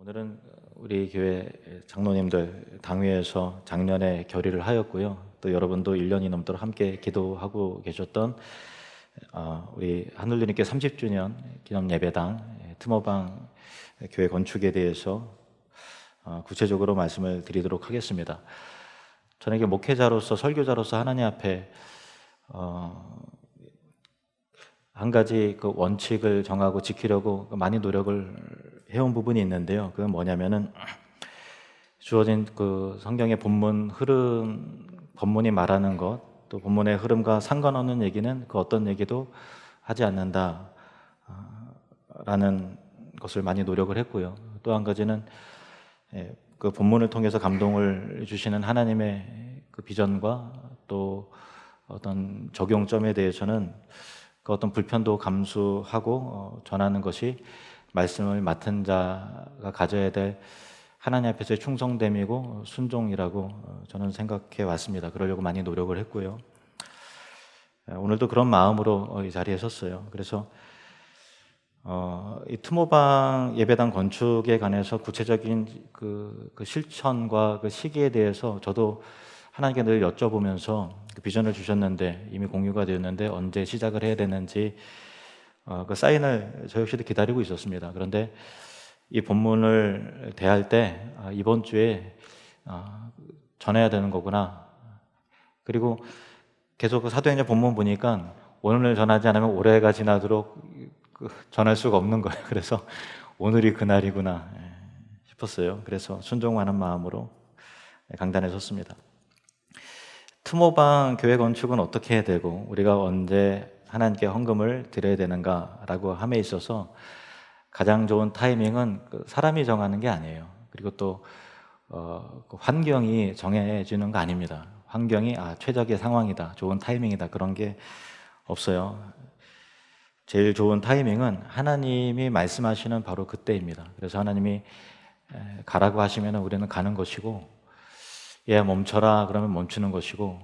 오늘은 우리 교회 장로님들 당회에서 작년에 결의를 하였고요. 또 여러분도 1년이 넘도록 함께 기도하고 계셨던 우리 하늘님께 30주년 기념 예배당 트모방 교회 건축에 대해서 구체적으로 말씀을 드리도록 하겠습니다. 저에게 목회자로서 설교자로서 하나님 앞에 한 가지 그 원칙을 정하고 지키려고 많이 노력을 해온 부분이 있는데요. 그건 뭐냐면은 주어진 그 성경의 본문 흐름, 본문이 말하는 것, 또 본문의 흐름과 상관없는 얘기는 그 어떤 얘기도 하지 않는다 라는 것을 많이 노력을 했고요. 또 한 가지는 그 본문을 통해서 감동을 주시는 하나님의 그 비전과 또 어떤 적용점에 대해서는 그 어떤 불편도 감수하고 전하는 것이 말씀을 맡은 자가 가져야 될 하나님 앞에서의 충성됨이고 순종이라고 저는 생각해 왔습니다. 그러려고 많이 노력을 했고요. 오늘도 그런 마음으로 이 자리에 섰어요. 그래서 이 트모방 예배당 건축에 관해서 구체적인 그 실천과 그 시기에 대해서 저도 하나님께 늘 여쭤보면서 그 비전을 주셨는데 이미 공유가 되었는데 언제 시작을 해야 되는지 그 사인을 저 역시도 기다리고 있었습니다. 그런데 이 본문을 대할 때 이번 주에 전해야 되는 거구나. 그리고 계속 그 사도행전 본문 보니까 오늘 전하지 않으면 올해가 지나도록 전할 수가 없는 거예요. 그래서 오늘이 그날이구나 싶었어요. 그래서 순종하는 마음으로 강단에 섰습니다. 트모방 교회 건축은 어떻게 해야 되고 우리가 언제 하나님께 헌금을 드려야 되는가라고 함에 있어서 가장 좋은 타이밍은 사람이 정하는 게 아니에요. 그리고 또 그 환경이 정해지는 거 아닙니다. 환경이 최적의 상황이다, 좋은 타이밍이다, 그런 게 없어요. 제일 좋은 타이밍은 하나님이 말씀하시는 바로 그때입니다. 그래서 하나님이 가라고 하시면 우리는 가는 것이고, 얘 멈춰라 그러면 멈추는 것이고,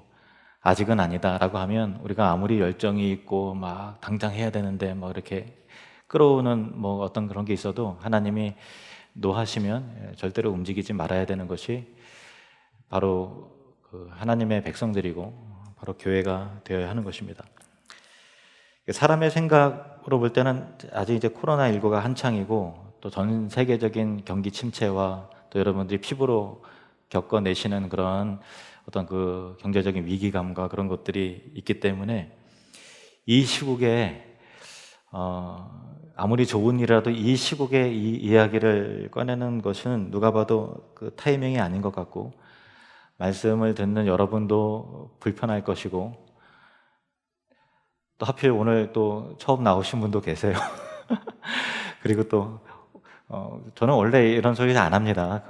아직은 아니다 라고 하면 우리가 아무리 열정이 있고 막 당장 해야 되는데 뭐 이렇게 끌어오는 뭐 어떤 그런 게 있어도 하나님이 노하시면 절대로 움직이지 말아야 되는 것이 바로 그 하나님의 백성들이고 바로 교회가 되어야 하는 것입니다. 사람의 생각으로 볼 때는 아직 이제 코로나19가 한창이고 또 전 세계적인 경기 침체와 또 여러분들이 피부로 겪어내시는 그런 어떤 그 경제적인 위기감과 그런 것들이 있기 때문에 이 시국에 아무리 좋은 일이라도 이 시국에 이 이야기를 꺼내는 것은 누가 봐도 그 타이밍이 아닌 것 같고, 말씀을 듣는 여러분도 불편할 것이고, 또 하필 오늘 또 처음 나오신 분도 계세요. 그리고 또 저는 원래 이런 소리 안 합니다.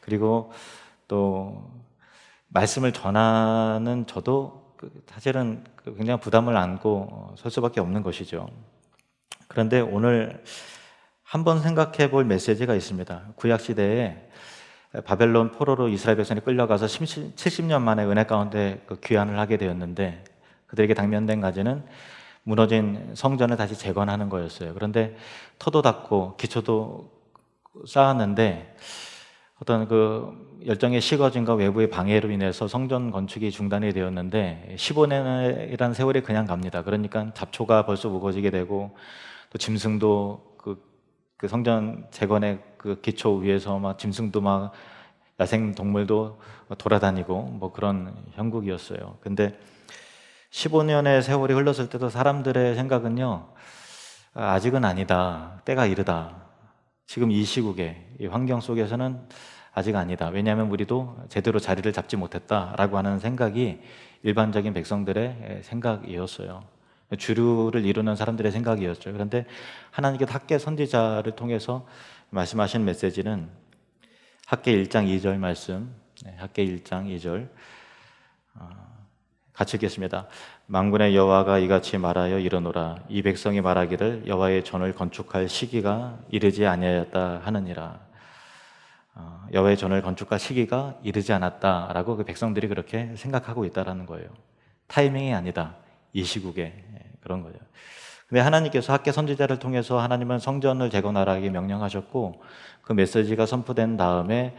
그리고 또 말씀을 전하는 저도 사실은 굉장히 부담을 안고 설 수밖에 없는 것이죠. 그런데 오늘 한번 생각해 볼 메시지가 있습니다. 구약시대에 바벨론 포로로 이스라엘 백성이 끌려가서 70년 만에 은혜 가운데 귀환을 하게 되었는데, 그들에게 당면된 과제는 무너진 성전을 다시 재건하는 거였어요. 그런데 터도 닦고 기초도 쌓았는데 어떤 그 열정의 식어짐과 외부의 방해로 인해서 성전 건축이 중단이 되었는데 15년이라는 세월이 그냥 갑니다. 그러니까 잡초가 벌써 우거지게 되고 또 짐승도 그 성전 재건의 그 기초 위에서 막 짐승도 막 야생 동물도 돌아다니고 뭐 그런 형국이었어요. 근데 15년의 세월이 흘렀을 때도 사람들의 생각은요, 아직은 아니다, 때가 이르다, 지금 이 시국에 이 환경 속에서는 아직 아니다, 왜냐하면 우리도 제대로 자리를 잡지 못했다라고 하는 생각이 일반적인 백성들의 생각이었어요. 주류를 이루는 사람들의 생각이었죠. 그런데 하나님께 학개 선지자를 통해서 말씀하신 메시지는 학개 1장 2절 말씀, 학개 1장 2절 같이 읽겠습니다. 만군의 여호와가 이같이 말하여 이르노라. 이 백성이 말하기를 여호와의 전을 건축할 시기가 이르지 아니하였다 하느니라. 여호와의 전을 건축할 시기가 이르지 않았다라고 그 백성들이 그렇게 생각하고 있다라는 거예요. 타이밍이 아니다, 이 시국에, 그런 거죠. 근데 하나님께서 학개 선지자를 통해서 하나님은 성전을 재건하라고 명령하셨고, 그 메시지가 선포된 다음에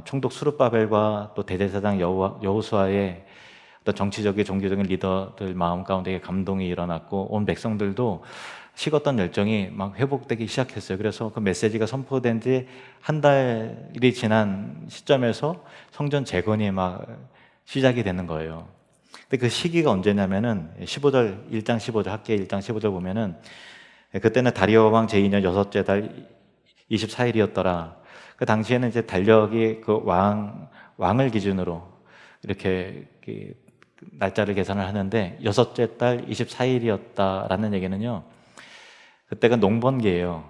총독 수룹바벨과 또 대제사장 여호수아의 어떤 정치적인 종교적인 리더들 마음 가운데 감동이 일어났고, 온 백성들도 식었던 열정이 막 회복되기 시작했어요. 그래서 그 메시지가 선포된 지 한 달이 지난 시점에서 성전 재건이 막 시작이 되는 거예요. 근데 그 시기가 언제냐면은 15절, 1장 15절, 학개 1장 15절 보면은, 그때는 다리오 왕 제2년 여섯째 달 24일이었더라. 그 당시에는 이제 달력이 그 왕을 기준으로 이렇게 날짜를 계산을 하는데, 여섯째 달 24일이었다라는 얘기는요, 그때가 농번기예요.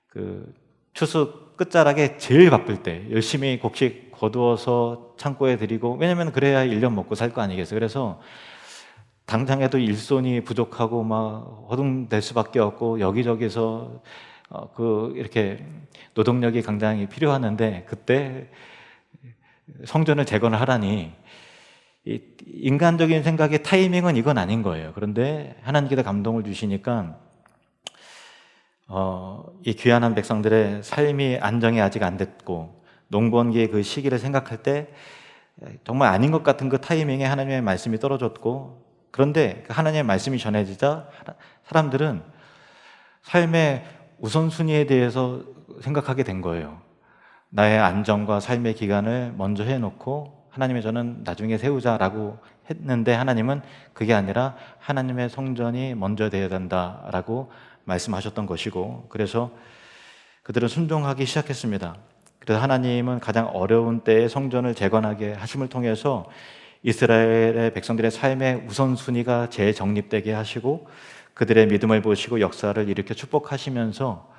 그 추수 끝자락에 제일 바쁠 때 열심히 곡식 거두어서 창고에 들이고, 왜냐면 그래야 1년 먹고 살 거 아니겠어요. 그래서 당장에도 일손이 부족하고 막 허둥댈 수밖에 없고, 여기저기서 이렇게 노동력이 굉장히 필요하는데, 그때 성전을 재건을 하라니, 이 인간적인 생각의 타이밍은 이건 아닌 거예요. 그런데 하나님께서 감동을 주시니까 이 귀한한 백성들의 삶이 안정이 아직 안 됐고, 농번기의 그 시기를 생각할 때 정말 아닌 것 같은 그 타이밍에 하나님의 말씀이 떨어졌고, 그런데 하나님의 말씀이 전해지자 사람들은 삶의 우선순위에 대해서 생각하게 된 거예요. 나의 안정과 삶의 기간을 먼저 해놓고 하나님의 저는 나중에 세우자라고 했는데, 하나님은 그게 아니라 하나님의 성전이 먼저 되어야 된다라고 말씀하셨던 것이고, 그래서 그들은 순종하기 시작했습니다. 그래서 하나님은 가장 어려운 때에 성전을 재건하게 하심을 통해서 이스라엘의 백성들의 삶의 우선순위가 재정립되게 하시고, 그들의 믿음을 보시고 역사를 일으켜 축복하시면서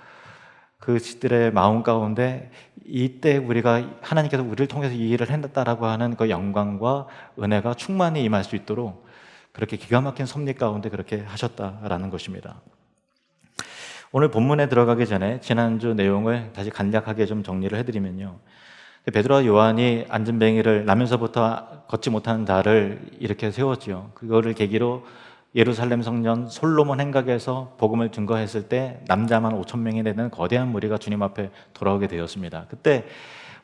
그들의 마음 가운데 이때 우리가 하나님께서 우리를 통해서 이 일을 했다라고 하는 그 영광과 은혜가 충만히 임할 수 있도록 그렇게 기가 막힌 섭리 가운데 그렇게 하셨다라는 것입니다. 오늘 본문에 들어가기 전에 지난주 내용을 다시 간략하게 좀 정리를 해드리면요, 베드로와 요한이 안전뱅이를 나면서부터 걷지 못하는 자를 이렇게 세웠지요. 그거를 계기로 예루살렘 성전 솔로몬 행각에서 복음을 증거했을 때 남자만 5천 명이 되는 거대한 무리가 주님 앞에 돌아오게 되었습니다. 그때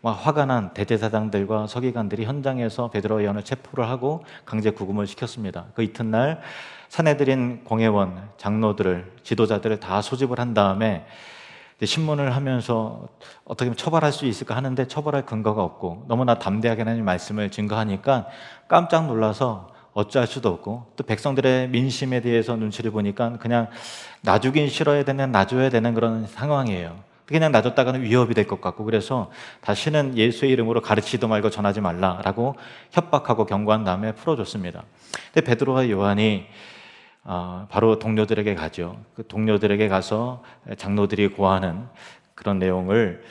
막 화가 난 대제사장들과 서기관들이 현장에서 베드로와 요한을 체포를 하고 강제 구금을 시켰습니다. 그 이튿날 산헤드린 공회원, 장로들을, 지도자들을 다 소집을 한 다음에 신문을 하면서 어떻게 하면 처벌할 수 있을까 하는데, 처벌할 근거가 없고 너무나 담대하게 하나님 말씀을 증거하니까 깜짝 놀라서 어찌할 수도 없고, 또 백성들의 민심에 대해서 눈치를 보니까 그냥 놔주긴 싫어야 되는, 놔줘야 되는 그런 상황이에요. 그냥 놔줬다가는 위협이 될 것 같고, 그래서 다시는 예수의 이름으로 가르치지도 말고 전하지 말라라고 협박하고 경고한 다음에 풀어줬습니다. 근데 베드로와 요한이 바로 동료들에게 가죠. 그 동료들에게 가서 장로들이 고하는 그런 내용을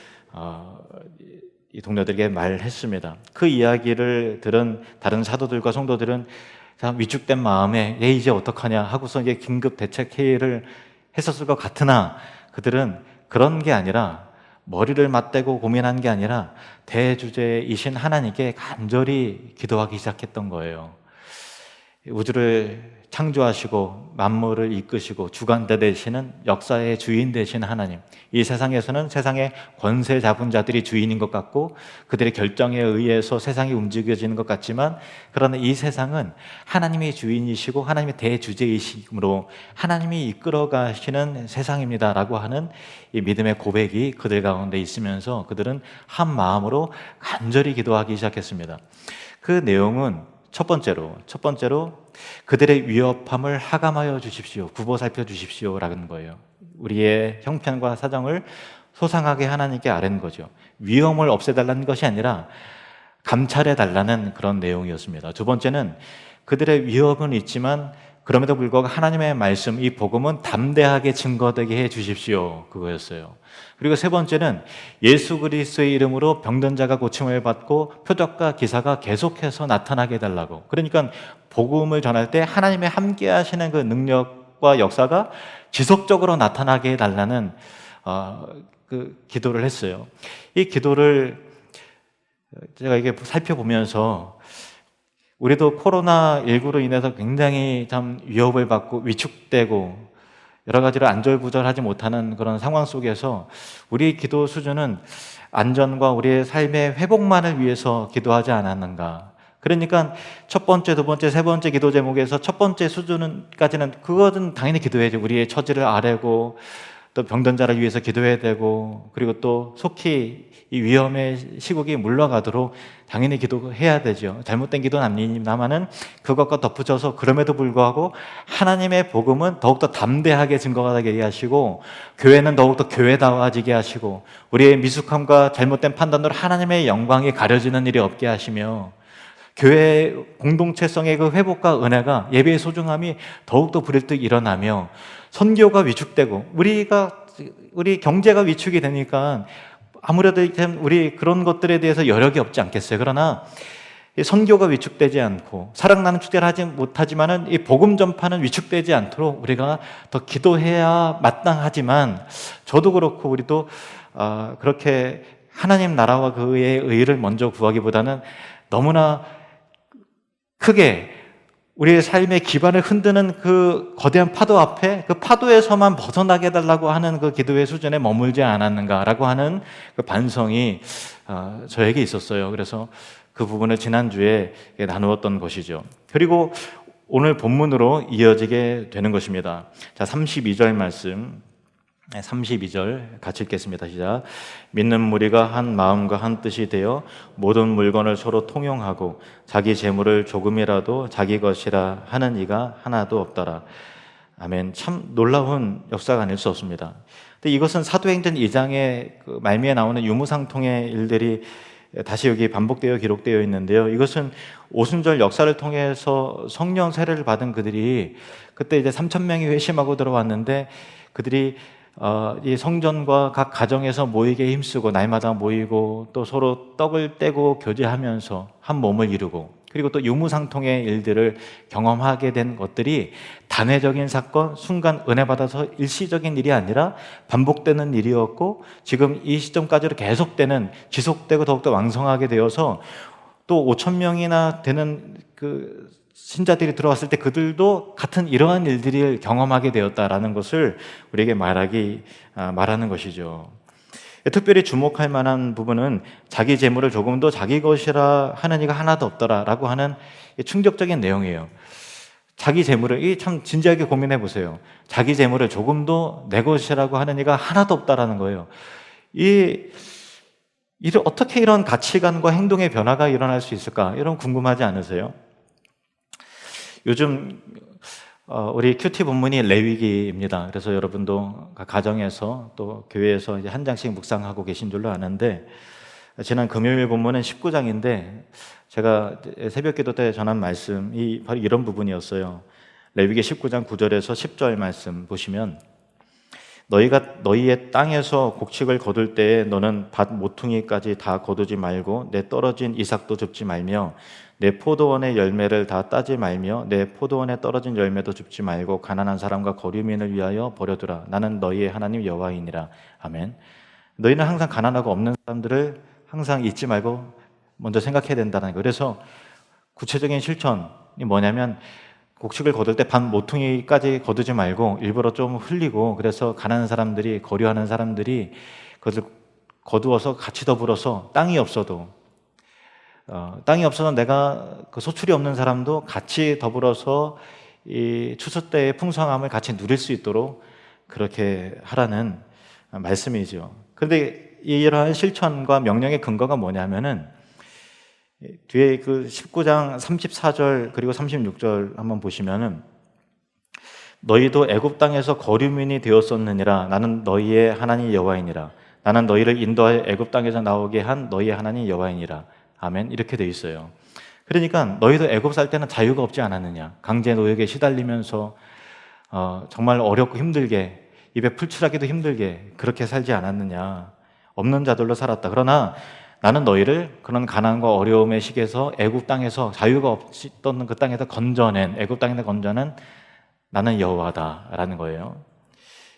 이 동료들에게 말했습니다. 그 이야기를 들은 다른 사도들과 성도들은 위축된 마음에 이제 어떡하냐 하고서 이제 긴급 대책 회의를 했었을 것 같으나, 그들은 그런 게 아니라, 머리를 맞대고 고민한 게 아니라 대주제이신 하나님께 간절히 기도하기 시작했던 거예요. 우주를 창조하시고 만물을 이끄시고 주관자 되시는, 역사의 주인 되신 하나님, 이 세상에서는 세상의 권세 잡은 자들이 주인인 것 같고 그들의 결정에 의해서 세상이 움직여지는 것 같지만, 그러나 이 세상은 하나님이 주인이시고 하나님이 대주제이시므로 하나님이 이끌어 가시는 세상입니다라고 하는 이 믿음의 고백이 그들 가운데 있으면서 그들은 한 마음으로 간절히 기도하기 시작했습니다. 그 내용은 첫 번째로 그들의 위협함을 하감하여 주십시오, 굽어 살펴 주십시오라는 거예요. 우리의 형편과 사정을 소상하게 하나님께 아뢰는 거죠. 위험을 없애달라는 것이 아니라 감찰해달라는 그런 내용이었습니다. 두 번째는 그들의 위협은 있지만 그럼에도 불구하고 하나님의 말씀, 이 복음은 담대하게 증거되게 해 주십시오, 그거였어요. 그리고 세 번째는 예수 그리스도의 이름으로 병든 자가 고침을 받고 표적과 기사가 계속해서 나타나게 해달라고. 그러니까 복음을 전할 때 하나님의 함께 하시는 그 능력과 역사가 지속적으로 나타나게 해달라는 그 기도를 했어요. 이 기도를 제가 이게 살펴보면서 우리도 코로나19로 인해서 굉장히 참 위협을 받고 위축되고 여러 가지로 안절부절하지 못하는 그런 상황 속에서 우리 기도 수준은 안전과 우리의 삶의 회복만을 위해서 기도하지 않았는가. 그러니까 첫 번째, 두 번째, 세 번째 기도 제목에서 첫 번째 수준까지는 그것은 당연히 기도해야죠. 우리의 처지를 아뢰고 또 병든 자를 위해서 기도해야 되고 그리고 또 속히 이 위험의 시국이 물러가도록 당연히 기도해야 되죠. 잘못된 기도는 아닙니다만은 그것과 덧붙여서 그럼에도 불구하고 하나님의 복음은 더욱더 담대하게 증거하게 하시고 교회는 더욱더 교회다워지게 하시고 우리의 미숙함과 잘못된 판단으로 하나님의 영광이 가려지는 일이 없게 하시며 교회 공동체성의 그 회복과 은혜가 예배의 소중함이 더욱더 불일듯 일어나며 선교가 위축되고 우리 경제가 위축이 되니까 아무래도 우리 그런 것들에 대해서 여력이 없지 않겠어요. 그러나 선교가 위축되지 않고 사랑 나눔 축제를 하지 못하지만은 이 복음 전파는 위축되지 않도록 우리가 더 기도해야 마땅하지만 저도 그렇고 우리도 그렇게 하나님 나라와 그의 의를 먼저 구하기보다는 너무나 크게 우리의 삶의 기반을 흔드는 그 거대한 파도 앞에 그 파도에서만 벗어나게 해달라고 하는 그 기도의 수준에 머물지 않았는가라고 하는 그 반성이 저에게 있었어요. 그래서 그 부분을 지난주에 나누었던 것이죠. 그리고 오늘 본문으로 이어지게 되는 것입니다. 자, 32절 말씀. 32절 같이 읽겠습니다. 시작. 믿는 무리가 한 마음과 한 뜻이 되어 모든 물건을 서로 통용하고 자기 재물을 조금이라도 자기 것이라 하는 이가 하나도 없더라. 아멘. 참 놀라운 역사가 아닐 수 없습니다. 근데 이것은 사도행전 2장의 그 말미에 나오는 유무상통의 일들이 다시 여기 반복되어 기록되어 있는데요. 이것은 오순절 역사를 통해서 성령 세례를 받은 그들이 그때 이제 3,000명이 회심하고 들어왔는데 그들이 이 성전과 각 가정에서 모이게 힘쓰고 날마다 모이고 또 서로 떡을 떼고 교제하면서 한 몸을 이루고 그리고 또 유무상통의 일들을 경험하게 된 것들이 단회적인 사건, 순간 은혜 받아서 일시적인 일이 아니라 반복되는 일이었고 지금 이 시점까지로 계속되는 지속되고 더욱더 왕성하게 되어서 또 5,000명이나 되는 그 신자들이 들어왔을 때 그들도 같은 이러한 일들을 경험하게 되었다라는 것을 우리에게 말하는 것이죠. 특별히 주목할 만한 부분은 자기 재물을 조금도 자기 것이라 하는 이가 하나도 없더라라고 하는 충격적인 내용이에요. 자기 재물을 참 진지하게 고민해 보세요. 자기 재물을 조금도 내 것이라고 하는 이가 하나도 없다라는 거예요. 어떻게 이런 가치관과 행동의 변화가 일어날 수 있을까? 이런 궁금하지 않으세요? 요즘 우리 큐티 본문이 레위기입니다. 그래서 여러분도 가정에서 또 교회에서 이제 한 장씩 묵상하고 계신 줄로 아는데 지난 금요일 본문은 19장인데 제가 새벽 기도 때 전한 말씀이 바로 이런 부분이었어요. 레위기 19장 9절에서 10절 말씀 보시면 너희가 너희의 땅에서 곡식을 거둘 때에 너는 밭 모퉁이까지 다 거두지 말고 내 떨어진 이삭도 줍지 말며 내 포도원의 열매를 다 따지 말며 내 포도원에 떨어진 열매도 줍지 말고 가난한 사람과 거류민을 위하여 버려두라. 나는 너희의 하나님 여호와이니라. 아멘. 너희는 항상 가난하고 없는 사람들을 항상 잊지 말고 먼저 생각해야 된다는 거예요. 그래서 구체적인 실천이 뭐냐면 곡식을 거둘 때 반 모퉁이까지 거두지 말고 일부러 좀 흘리고 그래서 가난한 사람들이 거류하는 사람들이 그것을 거두어서 같이 더불어서 땅이 없어도 내가 그 소출이 없는 사람도 같이 더불어서 이 추수 때의 풍성함을 같이 누릴 수 있도록 그렇게 하라는 말씀이죠. 그런데 이러한 실천과 명령의 근거가 뭐냐면은 뒤에 그 19장 34절 그리고 36절 한번 보시면은 너희도 애굽 땅에서 거류민이 되었었느니라. 나는 너희의 하나님 여호와이니라. 나는 너희를 인도하여 애굽 땅에서 나오게 한 너희의 하나님 여호와이니라. 아멘. 이렇게 돼 있어요. 그러니까 너희도 애굽 살 때는 자유가 없지 않았느냐. 강제 노역에 시달리면서 정말 어렵고 힘들게 입에 풀칠하기도 힘들게 그렇게 살지 않았느냐. 없는 자들로 살았다. 그러나 나는 너희를 그런 가난과 어려움의 시기에서 애굽 땅에서 자유가 없었던 그 땅에서 건져낸 애굽 땅에서 건져낸 나는 여호와다라는 거예요.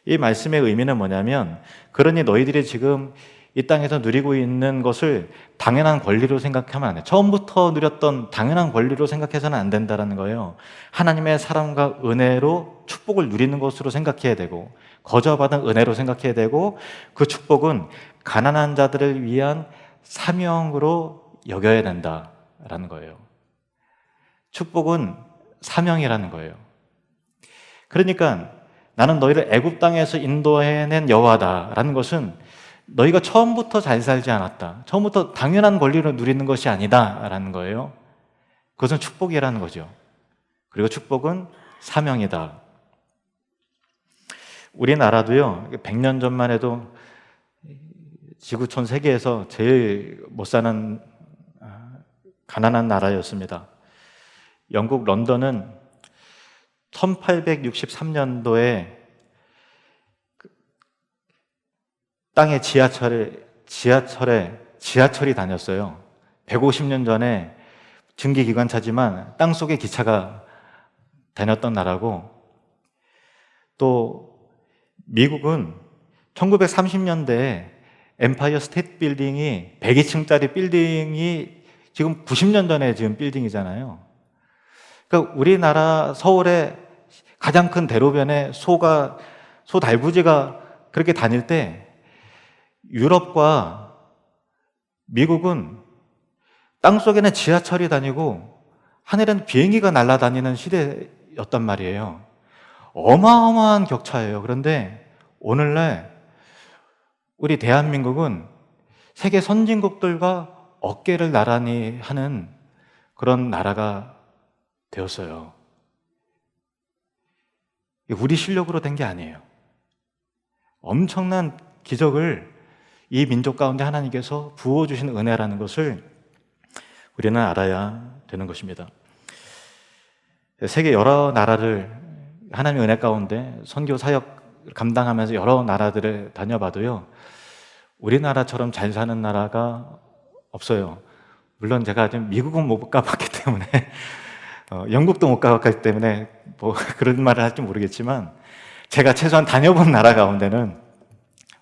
이 말씀의 의미는 뭐냐면 그러니 너희들이 지금 이 땅에서 누리고 있는 것을 당연한 권리로 생각하면 안 돼요. 처음부터 누렸던 당연한 권리로 생각해서는 안 된다는 거예요. 하나님의 사랑과 은혜로 축복을 누리는 것으로 생각해야 되고, 거저받은 은혜로 생각해야 되고, 그 축복은 가난한 자들을 위한 사명으로 여겨야 된다라는 거예요. 축복은 사명이라는 거예요. 그러니까 나는 너희를 애굽 땅에서 인도해낸 여호와다라는 것은 너희가 처음부터 잘 살지 않았다, 처음부터 당연한 권리로 누리는 것이 아니다라는 거예요. 그것은 축복이라는 거죠. 그리고 축복은 사명이다. 우리나라도요, 100년 전만 해도 지구촌 세계에서 제일 못 사는 가난한 나라였습니다. 영국 런던은 1863년도에 땅에 지하철이 다녔어요. 150년 전에 증기기관차지만 땅속에 기차가 다녔던 나라고, 또 미국은 1930년대에 엠파이어 스테이트 빌딩이 102층짜리 빌딩이 지금 90년 전에 지은 빌딩이잖아요. 그러니까 우리나라 서울의 가장 큰 대로변에 소 달구지가 그렇게 다닐 때, 유럽과 미국은 땅속에는 지하철이 다니고 하늘에는 비행기가 날아다니는 시대였단 말이에요. 어마어마한 격차예요. 그런데 오늘날 우리 대한민국은 세계 선진국들과 어깨를 나란히 하는 그런 나라가 되었어요. 우리 실력으로 된 게 아니에요. 엄청난 기적을 이 민족 가운데 하나님께서 부어주신 은혜라는 것을 우리는 알아야 되는 것입니다. 세계 여러 나라를 하나님의 은혜 가운데 선교 사역 감당하면서 여러 나라들을 다녀봐도요, 우리나라처럼 잘 사는 나라가 없어요. 물론 제가 지금 미국은 못 가봤기 때문에 영국도 못 가봤기 때문에 뭐 그런 말을 할지 모르겠지만, 제가 최소한 다녀본 나라 가운데는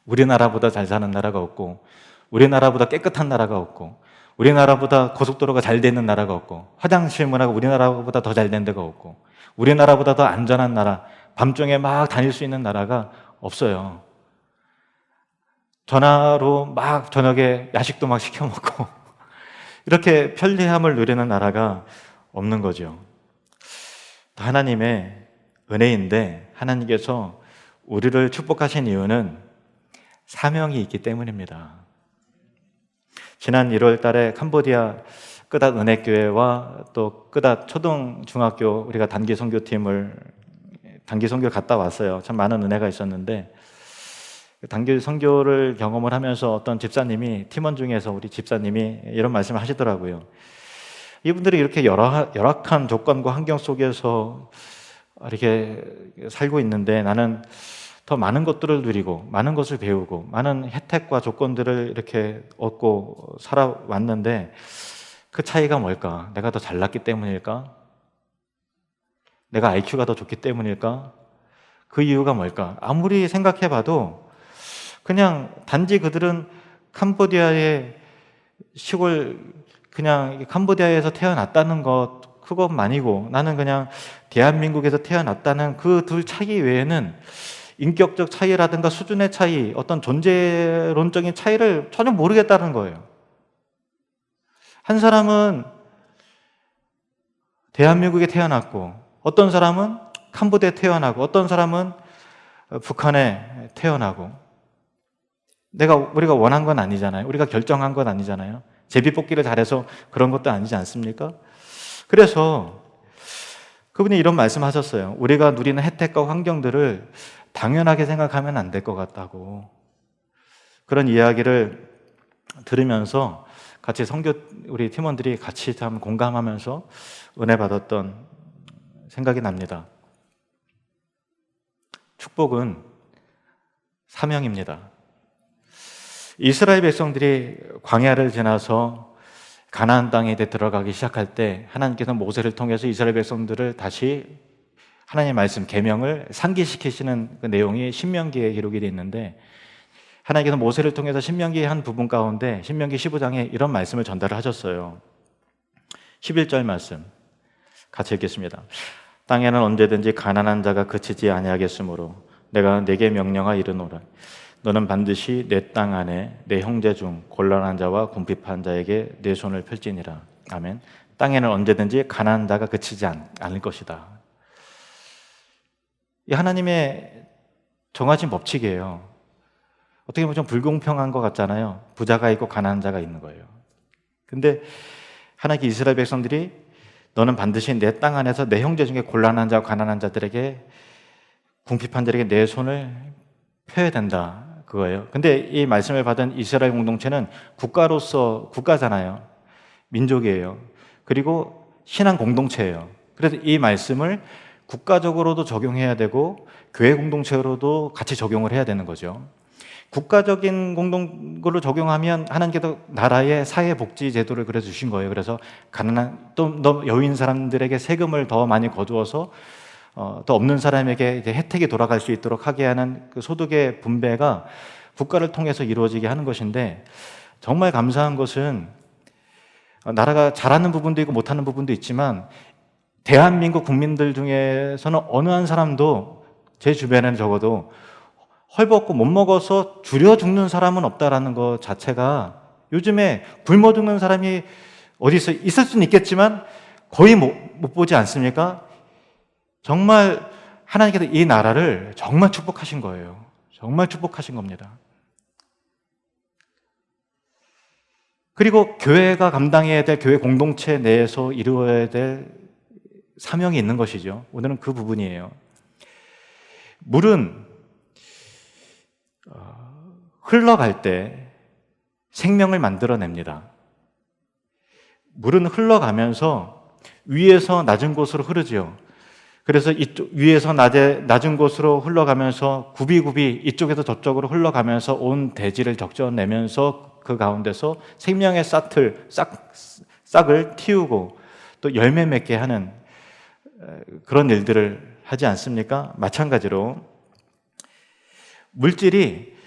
우리나라보다 잘 사는 나라가 없고, 우리나라보다 깨끗한 나라가 없고, 우리나라보다 고속도로가 잘 되는 나라가 없고, 화장실 문화가 우리나라보다 더 잘 된 데가 없고, 우리나라보다 더 안전한 나라, 밤중에 막 다닐 수 있는 나라가 없어요. 전화로 막 저녁에 야식도 막 시켜 먹고 이렇게 편리함을 누리는 나라가 없는 거죠. 하나님의 은혜인데, 하나님께서 우리를 축복하신 이유는 사명이 있기 때문입니다. 지난 1월 달에 캄보디아 끄닷 은혜교회와 또 끄닷 초등 중학교 우리가 단기 선교를 갔다 왔어요. 참 많은 은혜가 있었는데, 단기 선교를 경험을 하면서 어떤 집사님이, 팀원 중에서 우리 집사님이 이런 말씀을 하시더라고요. 이분들이 이렇게 열악한 조건과 환경 속에서 이렇게 살고 있는데, 나는 더 많은 것들을 누리고 많은 것을 배우고 많은 혜택과 조건들을 이렇게 얻고 살아왔는데, 그 차이가 뭘까? 내가 더 잘났기 때문일까? 내가 IQ가 더 좋기 때문일까? 그 이유가 뭘까? 아무리 생각해봐도 그냥 단지 그들은 캄보디아의 시골, 그냥 캄보디아에서 태어났다는 것, 그것만이고, 나는 그냥 대한민국에서 태어났다는 그 둘 차이 외에는 인격적 차이라든가 수준의 차이, 어떤 존재론적인 차이를 전혀 모르겠다는 거예요. 한 사람은 대한민국에 태어났고, 어떤 사람은 캄보디아에 태어나고, 어떤 사람은 북한에 태어나고, 우리가 원한 건 아니잖아요. 우리가 결정한 건 아니잖아요. 제비뽑기를 잘해서 그런 것도 아니지 않습니까? 그래서 그분이 이런 말씀 하셨어요. 우리가 누리는 혜택과 환경들을 당연하게 생각하면 안 될 것 같다고. 그런 이야기를 들으면서 같이 우리 팀원들이 같이 참 공감하면서 은혜 받았던 생각이 납니다. 축복은 사명입니다. 이스라엘 백성들이 광야를 지나서 가나안 땅에 들어가기 시작할 때, 하나님께서 모세를 통해서 이스라엘 백성들을 다시 하나님의 말씀, 계명을 상기시키시는 그 내용이 신명기에 기록이 되어 있는데, 하나님께서 모세를 통해서 신명기의 한 부분 가운데 신명기 15장에 이런 말씀을 전달을 하셨어요. 11절 말씀 같이 읽겠습니다. 땅에는 언제든지 가난한 자가 그치지 아니하겠으므로 내가 네게 명령하 이르노라. 너는 반드시 내 땅 안에 내 형제 중 곤란한 자와 궁핍한 자에게 내 손을 펼지니라. 아멘. 땅에는 언제든지 가난한 자가 그치지 않을 것이다. 이 하나님의 정하신 법칙이에요. 어떻게 보면 좀 불공평한 것 같잖아요. 부자가 있고 가난한 자가 있는 거예요. 근데 하나님께 이스라엘 백성들이 너는 반드시 내 땅 안에서 내 형제 중에 곤란한 자와 가난한 자들에게 궁핍한 자에게 내 손을 펴야 된다 그거예요. 근데 이 말씀을 받은 이스라엘 공동체는 국가잖아요. 민족이에요. 그리고 신앙 공동체예요. 그래서 이 말씀을 국가적으로도 적용해야 되고 교회 공동체로도 같이 적용을 해야 되는 거죠. 국가적인 걸로 적용하면 하나님께서 나라의 사회복지 제도를 그래 주신 거예요. 그래서 가난한 또 여유인 사람들에게 세금을 더 많이 거두어서 더 없는 사람에게 이제 혜택이 돌아갈 수 있도록 하게 하는 그 소득의 분배가 국가를 통해서 이루어지게 하는 것인데, 정말 감사한 것은 나라가 잘하는 부분도 있고 못하는 부분도 있지만 대한민국 국민들 중에서는 어느 한 사람도 제 주변에는 적어도 헐벗고 못 먹어서 줄여 죽는 사람은 없다라는 것 자체가, 요즘에 굶어 죽는 사람이 어디 있을 수는 있겠지만 거의 못 보지 않습니까? 정말 하나님께서 이 나라를 정말 축복하신 거예요. 정말 축복하신 겁니다. 그리고 교회가 감당해야 될, 교회 공동체 내에서 이루어야 될 사명이 있는 것이죠. 오늘은 그 부분이에요. 물은 흘러갈 때 생명을 만들어냅니다. 물은 흘러가면서 위에서 낮은 곳으로 흐르지요. 그래서 이쪽 위에서 낮은 곳으로 흘러가면서 굽이굽이 이쪽에서 저쪽으로 흘러가면서 온 대지를 적셔내면서 그 가운데서 생명의 싹을 틔우고 또 열매 맺게 하는 그런 일들을 하지 않습니까? 마찬가지로 물질이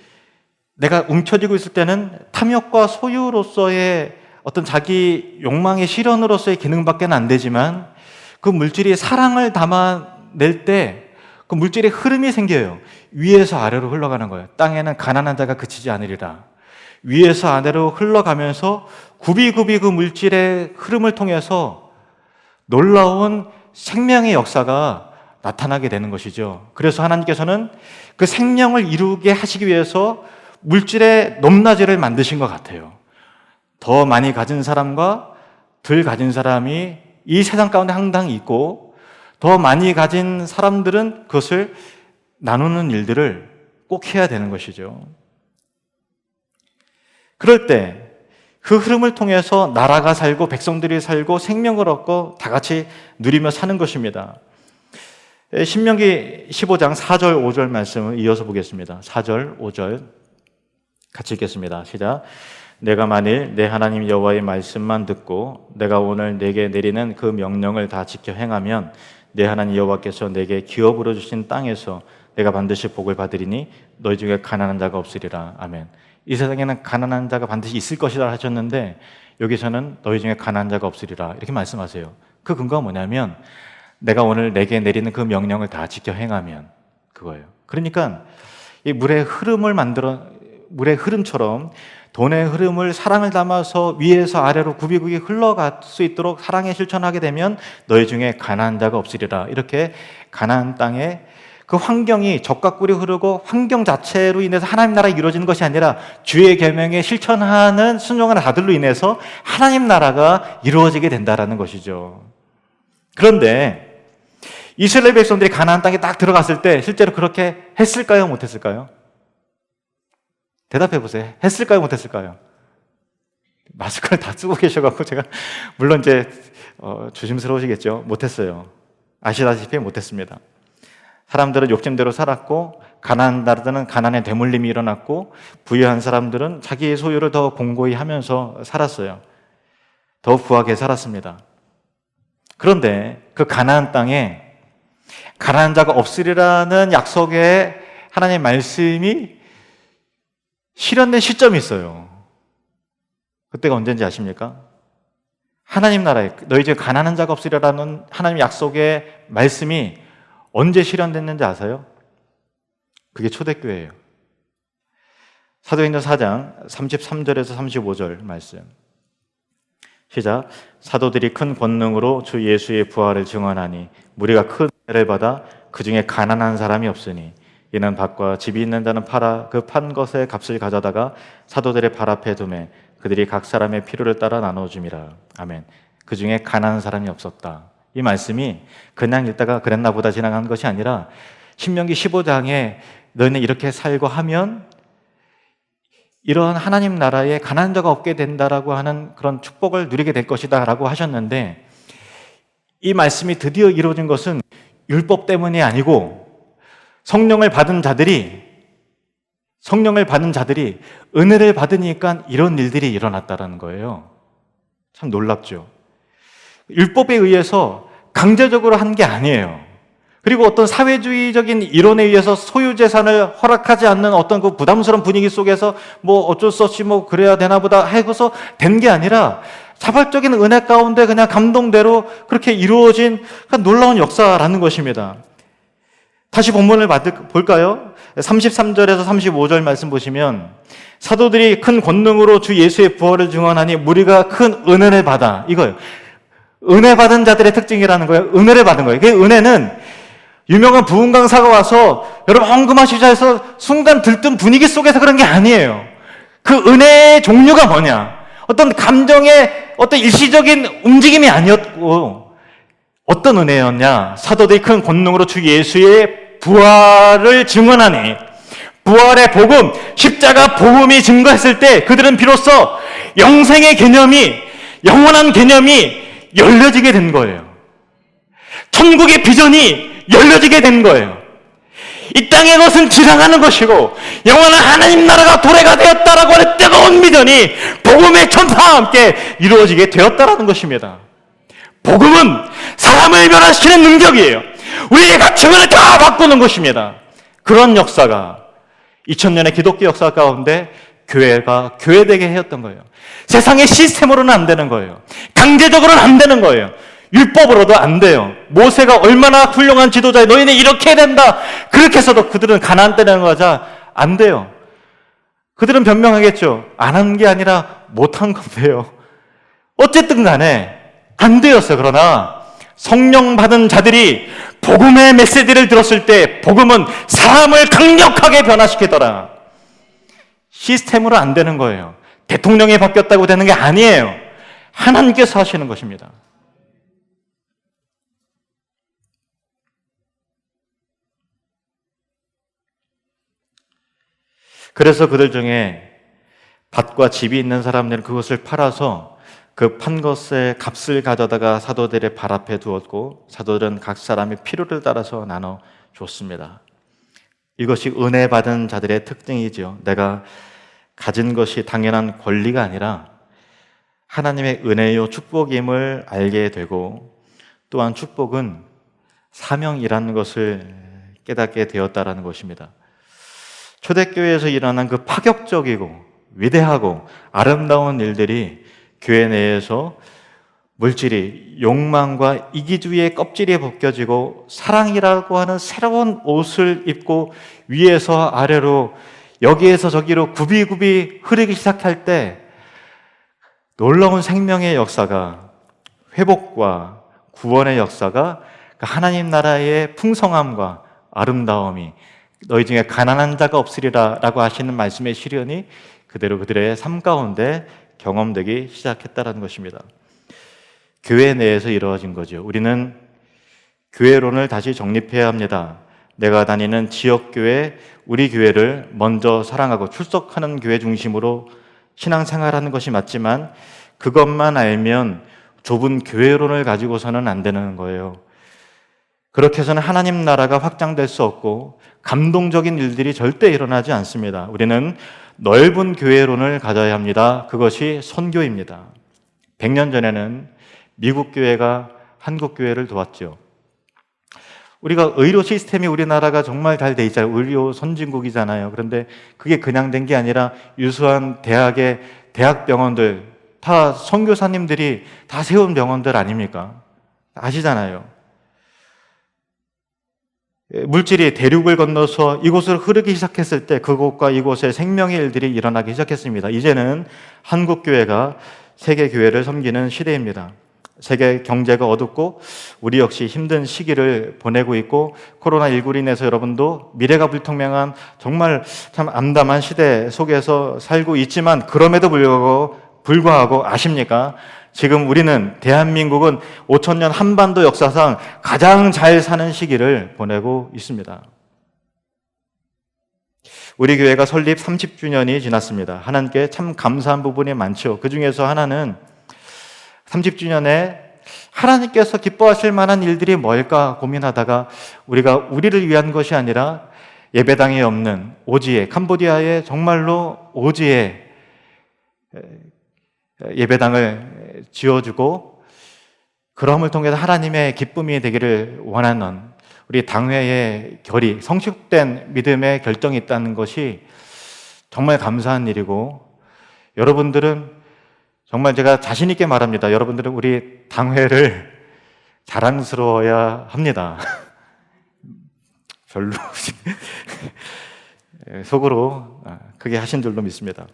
내가 움켜쥐고 있을 때는 탐욕과 소유로서의 어떤 자기 욕망의 실현으로서의 기능밖에 안 되지만, 그 물질이 사랑을 담아낼 때 그 물질의 흐름이 생겨요. 위에서 아래로 흘러가는 거예요. 땅에는 가난한 자가 그치지 않으리라. 위에서 아래로 흘러가면서 굽이굽이 그 물질의 흐름을 통해서 놀라운 생명의 역사가 나타나게 되는 것이죠. 그래서 하나님께서는 그 생명을 이루게 하시기 위해서 물질의 높낮이를 만드신 것 같아요. 더 많이 가진 사람과 덜 가진 사람이 이 세상 가운데 항상 있고, 더 많이 가진 사람들은 그것을 나누는 일들을 꼭 해야 되는 것이죠. 그럴 때 그 흐름을 통해서 나라가 살고 백성들이 살고 생명을 얻고 다 같이 누리며 사는 것입니다. 신명기 15장 4절 5절 말씀을 이어서 보겠습니다. 4절 5절 같이 읽겠습니다. 시작. 내가 만일 내 하나님 여호와의 말씀만 듣고 내가 오늘 내게 내리는 그 명령을 다 지켜 행하면 내 하나님 여호와께서 내게 기업으로 주신 땅에서 내가 반드시 복을 받으리니 너희 중에 가난한 자가 없으리라. 아멘. 이 세상에는 가난한 자가 반드시 있을 것이라 하셨는데, 여기서는 너희 중에 가난한 자가 없으리라 이렇게 말씀하세요. 그 근거가 뭐냐면 내가 오늘 내게 내리는 그 명령을 다 지켜 행하면 그거예요. 그러니까 이 물의 흐름처럼 돈의 흐름을 사랑을 담아서 위에서 아래로 굽이굽이 흘러갈 수 있도록 사랑에 실천하게 되면 너희 중에 가난한 자가 없으리라. 이렇게 가나안 땅에 그 환경이 적과 꿀이 흐르고 환경 자체로 인해서 하나님 나라가 이루어지는 것이 아니라 주의 계명에 실천하는 순종하는 자들로 인해서 하나님 나라가 이루어지게 된다라는 것이죠. 그런데 이스라엘 백성들이 가나안 땅에 딱 들어갔을 때 실제로 그렇게 했을까요? 못했을까요? 대답해 보세요. 했을까요? 못했을까요? 마스크를 다 쓰고 계셔가지고 제가 물론 이제 조심스러우시겠죠. 못했어요. 아시다시피 못했습니다. 사람들은 욕심대로 살았고, 가난한 나라들은 가난의 대물림이 일어났고, 부유한 사람들은 자기의 소유를 더 공고히 하면서 살았어요. 더 부하게 살았습니다. 그런데 그 가나안 땅에 가난한 자가 없으리라는 약속의 하나님의 말씀이 실현된 시점이 있어요. 그때가 언제인지 아십니까? 하나님 나라에 너희 중에 가난한 자가 없으리라는 하나님 약속의 말씀이 언제 실현됐는지 아세요? 그게 초대교회예요. 사도행전 4장 33절에서 35절 말씀. 시작. 사도들이 큰 권능으로 주 예수의 부활을 증언하니 무리가 큰 은혜를 받아 그 중에 가난한 사람이 없으니 이는 밭과 집이 있는 자는 팔아 그 판 것의 값을 가져다가 사도들의 발 앞에 두매 그들이 각 사람의 필요를 따라 나눠줌이라. 아멘. 그 중에 가난한 사람이 없었다. 이 말씀이 그냥 읽다가 그랬나 보다 지나간 것이 아니라 신명기 15장에 너희는 이렇게 살고 하면 이런 하나님 나라에 가난한 자가 없게 된다라고 하는 그런 축복을 누리게 될 것이다 라고 하셨는데, 이 말씀이 드디어 이루어진 것은 율법 때문이 아니고 성령을 받은 자들이 은혜를 받으니까 이런 일들이 일어났다는 거예요. 참 놀랍죠. 율법에 의해서 강제적으로 한 게 아니에요. 그리고 어떤 사회주의적인 이론에 의해서 소유재산을 허락하지 않는 어떤 그 부담스러운 분위기 속에서 뭐 어쩔 수 없이 뭐 그래야 되나 보다 해서 된 게 아니라 자발적인 은혜 가운데 그냥 감동대로 그렇게 이루어진 놀라운 역사라는 것입니다. 다시 본문을 볼까요? 33절에서 35절 말씀 보시면 사도들이 큰 권능으로 주 예수의 부활을 증언하니 무리가 큰 은혜를 받아. 이거예요. 은혜 받은 자들의 특징이라는 거예요. 은혜를 받은 거예요. 그 은혜는 유명한 부흥 강사가 와서 여러분 헌금하시자 해서 순간 들뜬 분위기 속에서 그런 게 아니에요. 그 은혜의 종류가 뭐냐? 어떤 감정의 어떤 일시적인 움직임이 아니었고 어떤 은혜였냐? 사도들이 큰 권능으로 주 예수의 부활을 증언하니, 부활의 복음, 십자가 복음이 증거했을 때 그들은 비로소 영생의 개념이, 영원한 개념이 열려지게 된 거예요. 천국의 비전이 열려지게 된 거예요. 이 땅의 것은 지나가는 것이고 영원한 하나님 나라가 도래가 되었다라고 하는 뜨거운 비전이 복음의 전파와 함께 이루어지게 되었다라는 것입니다. 복음은 사람을 변화시키는 능력이에요. 우리의 가치관을 다 바꾸는 것입니다. 그런 역사가 2000년의 기독교 역사 가운데 교회가 교회되게 해왔던 거예요. 세상의 시스템으로는 안 되는 거예요. 강제적으로는 안 되는 거예요. 율법으로도 안 돼요. 모세가 얼마나 훌륭한 지도자에 너희는 이렇게 해야 된다. 그렇게 해서도 그들은 가나안 때리는 거자 안 돼요. 그들은 변명하겠죠. 안 한 게 아니라 못한 건데요. 어쨌든 간에 안 되었어요. 그러나 성령 받은 자들이 복음의 메시지를 들었을 때 복음은 사람을 강력하게 변화시키더라. 시스템으로 안 되는 거예요. 대통령이 바뀌었다고 되는 게 아니에요. 하나님께서 하시는 것입니다. 그래서 그들 중에 밭과 집이 있는 사람들은 그것을 팔아서 그 판 것의 값을 가져다가 사도들의 발 앞에 두었고 사도들은 각 사람의 필요를 따라서 나눠 줬습니다. 이것이 은혜 받은 자들의 특징이죠. 내가 가진 것이 당연한 권리가 아니라 하나님의 은혜요 축복임을 알게 되고, 또한 축복은 사명이라는 것을 깨닫게 되었다라는 것입니다. 초대교회에서 일어난 그 파격적이고 위대하고 아름다운 일들이 교회 내에서 물질이 욕망과 이기주의의 껍질이 벗겨지고 사랑이라고 하는 새로운 옷을 입고 위에서 아래로 여기에서 저기로 굽이굽이 흐르기 시작할 때 놀라운 생명의 역사가, 회복과 구원의 역사가 하나님 나라의 풍성함과 아름다움이, 너희 중에 가난한 자가 없으리라 라고 하시는 말씀의 실현이 그대로 그들의 삶 가운데 경험되기 시작했다는 것입니다. 교회 내에서 이루어진 거죠. 우리는 교회론을 다시 정립해야 합니다. 내가 다니는 지역교회, 우리 교회를 먼저 사랑하고 출석하는 교회 중심으로 신앙생활하는 것이 맞지만 그것만 알면 좁은 교회론을 가지고서는 안 되는 거예요. 그렇게 해서는 하나님 나라가 확장될 수 없고 감동적인 일들이 절대 일어나지 않습니다. 우리는 넓은 교회론을 가져야 합니다. 그것이 선교입니다. 100년 전에는 미국 교회가 한국 교회를 도왔죠. 우리가 의료 시스템이 우리나라가 정말 잘 돼 있잖아요. 의료 선진국이잖아요. 그런데 그게 그냥 된 게 아니라 유수한 대학의 대학병원들, 다 선교사님들이 다 세운 병원들 아닙니까? 아시잖아요. 물질이 대륙을 건너서 이곳을 흐르기 시작했을 때 그곳과 이곳에 생명의 일들이 일어나기 시작했습니다. 이제는 한국교회가 세계교회를 섬기는 시대입니다. 세계 경제가 어둡고 우리 역시 힘든 시기를 보내고 있고 코로나19로 인해서 여러분도 미래가 불투명한 정말 참 암담한 시대 속에서 살고 있지만 그럼에도 불구하고 아십니까? 지금 우리는 대한민국은 5,000년 한반도 역사상 가장 잘 사는 시기를 보내고 있습니다. 우리 교회가 설립 30주년이 지났습니다. 하나님께 참 감사한 부분이 많죠. 그 중에서 하나는 30주년에 하나님께서 기뻐하실 만한 일들이 뭘까 고민하다가 우리가 우리를 위한 것이 아니라 예배당이 없는 오지에, 캄보디아의 정말로 오지에 예배당을 지어주고 그럼을 통해서 하나님의 기쁨이 되기를 원하는 우리 당회의 결의, 성숙된 믿음의 결정이 있다는 것이 정말 감사한 일이고 여러분들은 정말 제가 자신 있게 말합니다. 여러분들은 우리 당회를 자랑스러워야 합니다. 별로 속으로 크게 하신 줄로 믿습니다.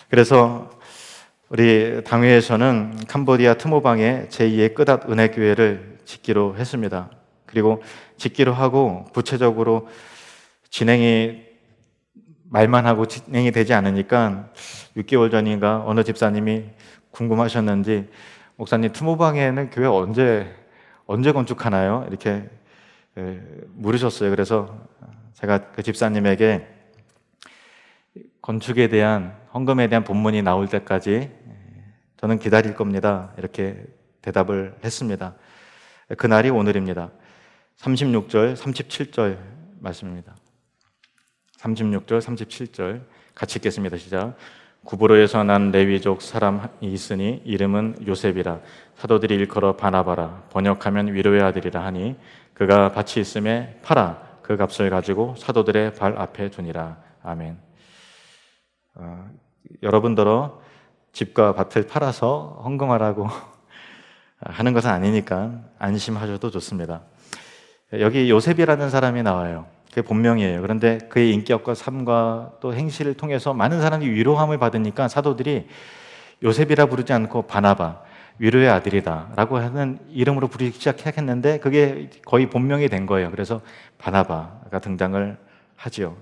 그래서 우리 당회에서는 캄보디아 트모방에 제2의 끄닷 은혜교회를 짓기로 했습니다. 그리고 짓기로 하고 구체적으로 말만 하고 진행이 되지 않으니까 6개월 전인가 어느 집사님이 궁금하셨는지 목사님 트모방에는 교회 언제 건축하나요? 이렇게 물으셨어요. 그래서 제가 그 집사님에게 건축에 대한 헌금에 대한 본문이 나올 때까지 저는 기다릴 겁니다. 이렇게 대답을 했습니다. 그날이 오늘입니다. 36절, 37절 말씀입니다. 36절, 37절 같이 읽겠습니다. 시작. 구브로에서 난 레위족 사람이 있으니 이름은 요셉이라. 사도들이 일컬어 바나바라. 번역하면 위로의 아들이라 하니 그가 밭이 있음에 팔아 그 값을 가지고 사도들의 발 앞에 두니라. 아멘. 여러분들어 집과 밭을 팔아서 헌금하라고 하는 것은 아니니까 안심하셔도 좋습니다. 여기 요셉이라는 사람이 나와요. 그게 본명이에요. 그런데 그의 인격과 삶과 또 행실을 통해서 많은 사람이 위로함을 받으니까 사도들이 요셉이라 부르지 않고 바나바, 위로의 아들이다 라고 하는 이름으로 부르기 시작했는데 그게 거의 본명이 된 거예요. 그래서 바나바가 등장을 하지요.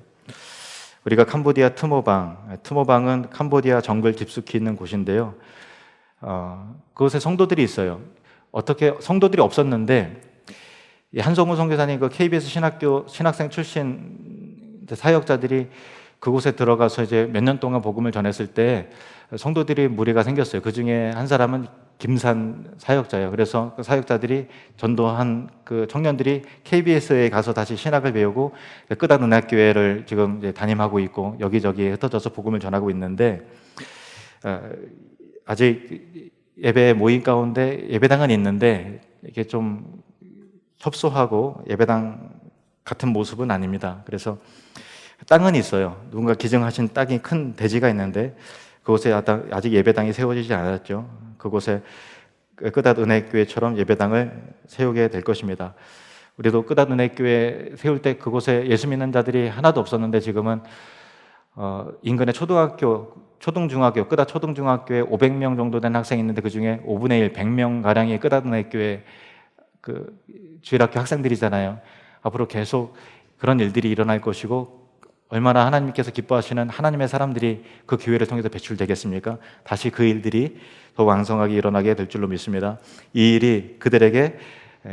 우리가 캄보디아 트모방은 캄보디아 정글 깊숙이 있는 곳인데요. 그곳에 성도들이 있어요. 어떻게 성도들이 없었는데 한성우 선교사님 그 KBS 신학생 출신 사역자들이 그곳에 들어가서 이제 몇 년 동안 복음을 전했을 때 성도들이 무리가 생겼어요. 그 중에 한 사람은 김산 사역자예요. 그래서 그 사역자들이 전도한 그 청년들이 KBS에 가서 다시 신학을 배우고 끄닷 은혜교회를 지금 이제 담임하고 있고 여기저기 흩어져서 복음을 전하고 있는데 아직 예배 모임 가운데 예배당은 있는데 이게 좀 협소하고 예배당 같은 모습은 아닙니다. 그래서 땅은 있어요. 누군가 기증하신 땅이 큰 대지가 있는데 그곳에 아직 예배당이 세워지지 않았죠. 그곳에 끄닷 은혜교회처럼 예배당을 세우게 될 것입니다. 우리도 끄닷 은혜교회 세울 때 그곳에 예수 믿는 자들이 하나도 없었는데 지금은 인근의 초등중학교, 끄닷 초등중학교에 500명 정도 된 학생이 있는데 그 중에 5분의 1, 100명 가량이 끄닷 은혜교회 그 주일학교 학생들이잖아요. 앞으로 계속 그런 일들이 일어날 것이고 얼마나 하나님께서 기뻐하시는 하나님의 사람들이 그 교회를 통해서 배출되겠습니까? 다시 그 일들이 더 왕성하게 일어나게 될 줄로 믿습니다. 이 일이 그들에게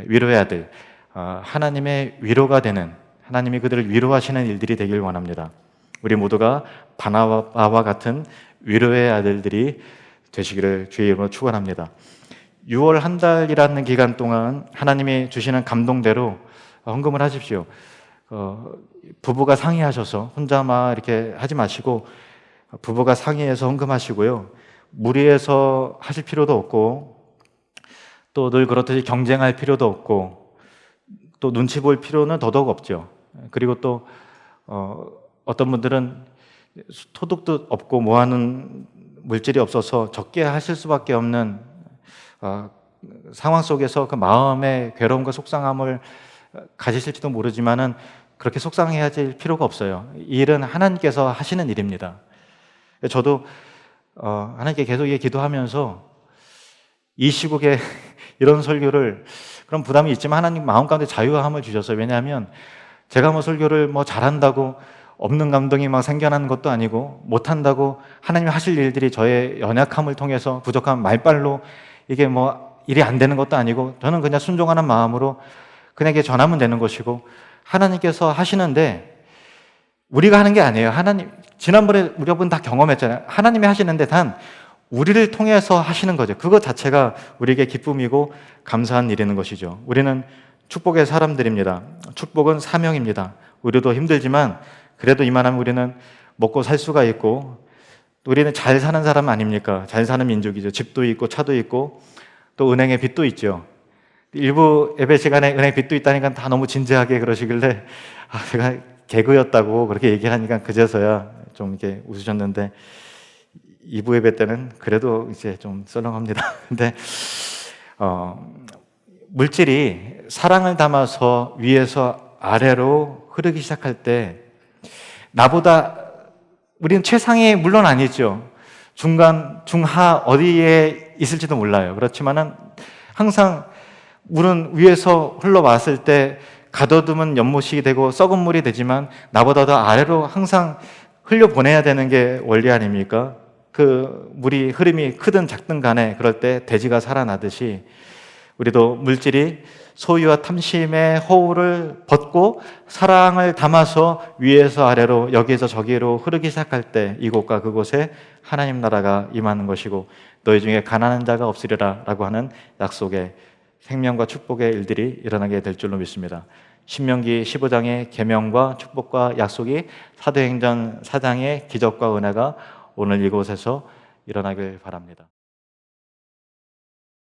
위로의 아들, 하나님의 위로가 되는, 하나님이 그들을 위로하시는 일들이 되길 원합니다. 우리 모두가 바나바와 같은 위로의 아들들이 되시기를 주의 이름으로 축원합니다. 6월 한 달이라는 기간 동안 하나님이 주시는 감동대로 헌금을 하십시오. 부부가 상의하셔서 혼자 막 이렇게 하지 마시고 부부가 상의해서 헌금하시고요. 무리해서 하실 필요도 없고 또 늘 그렇듯이 경쟁할 필요도 없고 또 눈치 볼 필요는 더더욱 없죠. 그리고 또 어떤 분들은 소득도 없고 모아놓은 물질이 없어서 적게 하실 수밖에 없는 상황 속에서 그 마음의 괴로움과 속상함을 가지실지도 모르지만은 그렇게 속상해야 될 필요가 없어요. 이 일은 하나님께서 하시는 일입니다. 저도 하나님께 계속 기도하면서 이 시국에 이런 설교를, 그런 부담이 있지만 하나님 마음 가운데 자유함을 주셨어요. 왜냐하면 제가 뭐 설교를 뭐 잘한다고 없는 감동이 막 생겨나는 것도 아니고, 못한다고 하나님이 하실 일들이 저의 연약함을 통해서 부족한 말빨로 이게 뭐 일이 안 되는 것도 아니고, 저는 그냥 순종하는 마음으로 그에게 전하면 되는 것이고, 하나님께서 하시는데 우리가 하는 게 아니에요. 하나님, 지난번에 우리 여러분 다 경험했잖아요. 하나님이 하시는데 단 우리를 통해서 하시는 거죠. 그것 자체가 우리에게 기쁨이고 감사한 일이는 것이죠. 우리는 축복의 사람들입니다. 축복은 사명입니다. 우리도 힘들지만 그래도 이만하면 우리는 먹고 살 수가 있고, 우리는 잘 사는 사람 아닙니까? 잘 사는 민족이죠. 집도 있고 차도 있고 또 은행에 빚도 있죠. 일부 예배 시간에 은행 빚도 있다니까 다 너무 진지하게 그러시길래 제가 개그였다고 그렇게 얘기하니까 그제서야 좀 이렇게 웃으셨는데, 2부 예배 때는 그래도 이제 좀 썰렁합니다. 근데 물질이 사랑을 담아서 위에서 아래로 흐르기 시작할 때, 나보다 우리는 최상이 물론 아니죠. 중간, 중하 어디에 있을지도 몰라요. 그렇지만은 항상 물은 위에서 흘러왔을 때 가둬두면 연못이 되고 썩은 물이 되지만 나보다 더 아래로 항상 흘려보내야 되는 게 원리 아닙니까? 그 물이 흐름이 크든 작든 간에 그럴 때 대지가 살아나듯이, 우리도 물질이 소유와 탐심의 허울을 벗고 사랑을 담아서 위에서 아래로 여기에서 저기로 흐르기 시작할 때 이곳과 그곳에 하나님 나라가 임하는 것이고, 너희 중에 가난한 자가 없으리라 라고 하는 약속의 생명과 축복의 일들이 일어나게 될 줄로 믿습니다. 신명기 15장의 계명과 축복과 약속이 사도행전 4장의 기적과 은혜가 오늘 이곳에서 일어나길 바랍니다.